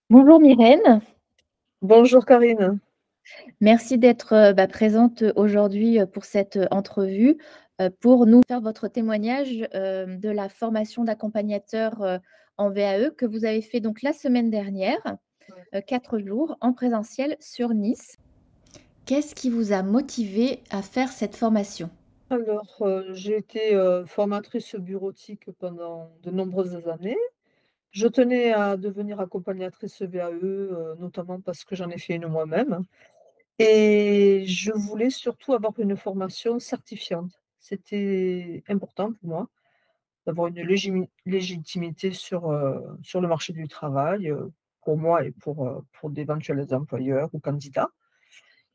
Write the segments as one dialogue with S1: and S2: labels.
S1: Bonjour Myrène,
S2: Bonjour Karine.
S1: merci d'être présente aujourd'hui pour cette entrevue, pour nous faire votre témoignage de la formation d'accompagnateur en VAE que vous avez fait donc la semaine dernière, 4 jours en présentiel sur Nice. Qu'est-ce qui vous a motivé à faire cette formation?
S2: Alors, j'ai été, formatrice bureautique pendant de nombreuses années. Je tenais à devenir accompagnatrice VAE, notamment parce que j'en ai fait une moi-même et je voulais surtout avoir une formation certifiante. C'était important pour moi d'avoir une légitimité sur le marché du travail, pour moi et pour d'éventuels employeurs ou candidats.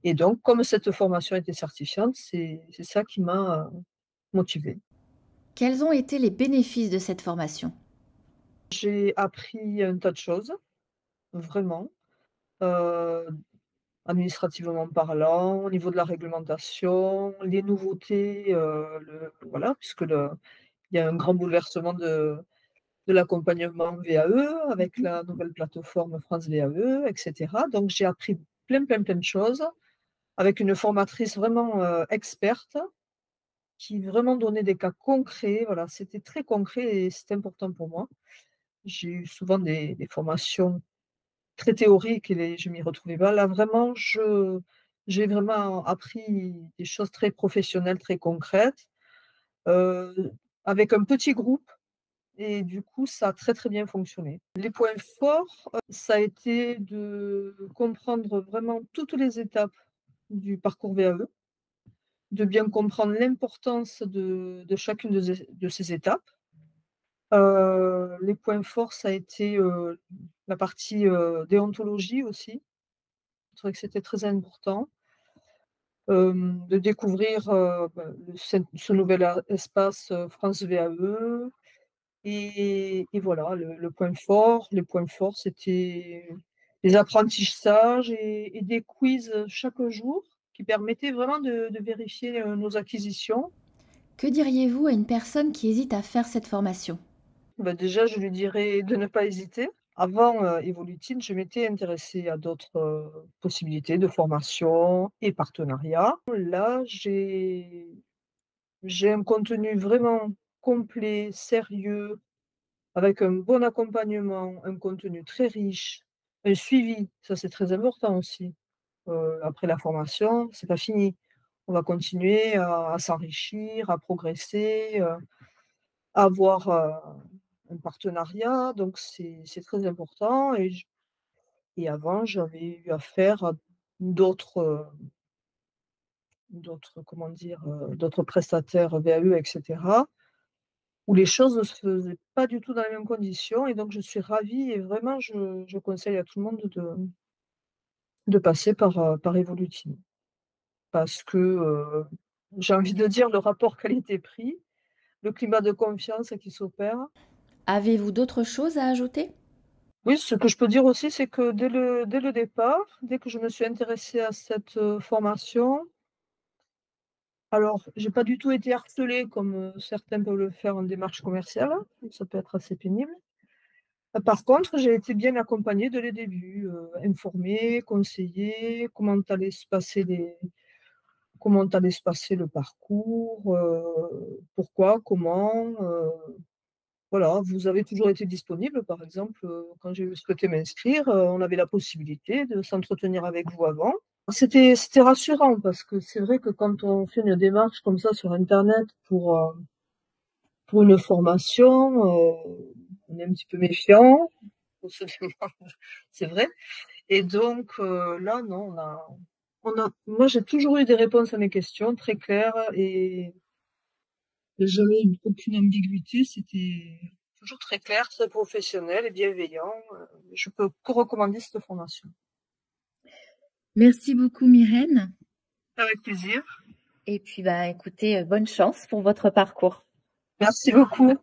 S2: Et donc comme cette formation était certifiante, c'est ça qui m'a, motivée.
S1: Quels ont été les bénéfices de cette formation?
S2: J'ai appris un tas de choses, vraiment, heu, administrativement parlant, au niveau de la réglementation, les nouveautés, voilà, puisque il y a un grand bouleversement de l'accompagnement VAE avec
S1: Mhm.
S2: la nouvelle plateforme France VAE et cetera. Donc j'ai appris plein, plein, plein de choses avec une formatrice vraiment, experte qui vraiment donnait des cas concrets. Voilà, c'était très concret et c'était important pour moi. J'ai eu souvent des formations très théoriques et je m'y retrouvais pas. Là, vraiment, j'ai vraiment appris des choses très professionnelles, très concrètes, heu, avec un petit groupe et du coup, ça a très, très bien fonctionné. Les points forts, ça a été de comprendre vraiment toutes les étapes du parcours VAE, de bien comprendre l'importance de chacune de ces étapes. Les points forts, ça a été, la partie, déontologie aussi. Je trouvais que c'était très important, de découvrir, ce nouvel espace, France VAE et voilà, le point fort les points forts, c'était les apprentissages et des quiz, chaque jour qui permettaient vraiment de vérifier, nos acquisitions.
S1: Que diriez-vous à une personne qui hésite à faire cette formation?
S2: Bah, déjà, je lui dirais de ne pas hésiter. Avant, Evolutine, je m'étais intéressée à d'autres, possibilités de formation et partenariats. Là, j'ai un contenu vraiment complet, sérieux, avec un bon accompagnement, un contenu très riche, un suivi, ça c'est très important aussi. Après la formation, c'est pas fini. On va continuer à s'enrichir, à progresser, avoir, un partenariat, donc c'est très important et avant, j'avais eu affaire à d'autres, comment dire? D'autres prestataires VAE et cetera, où les choses ne se faisaient pas du tout dans les mêmes conditions et donc je suis ravie et vraiment je conseille à tout le monde de passer par Evolutine. Parce que, j'ai envie de dire le rapport qualité-prix, le climat de confiance qui s'opère.
S1: Avez-vous d'autres choses à ajouter?
S2: Oui, ce que je peux dire aussi, c'est que dès le départ, dès que je me suis intéressée à cette, formation, alors j'ai pas du tout été harcelée comme, certains peuvent le faire en démarche commerciale, ça peut être assez pénible. Par contre, j'ai été bien accompagnée dès le début, informée, conseillée, comment allait se passer le parcours, pourquoi, comment, voilà. Vous avez toujours été disponible, par exemple, quand j'ai souhaité m'inscrire, on avait la possibilité de s'entretenir avec vous avant. C'était rassurant parce que c'est vrai que quand on fait une démarche comme ça sur internet pour une formation, on est un petit peu méfiant, on se demande c'est vrai et donc là non, moi j'ai toujours eu des réponses à mes questions très claires et jamais eu aucune ambiguïté, c'était toujours très clair, très professionnel et bienveillant, je peux que recommander cette formation.
S1: Merci beaucoup Myrène.
S2: Avec plaisir.
S1: Et puis, écoutez, bonne chance pour votre parcours.
S2: Merci beaucoup.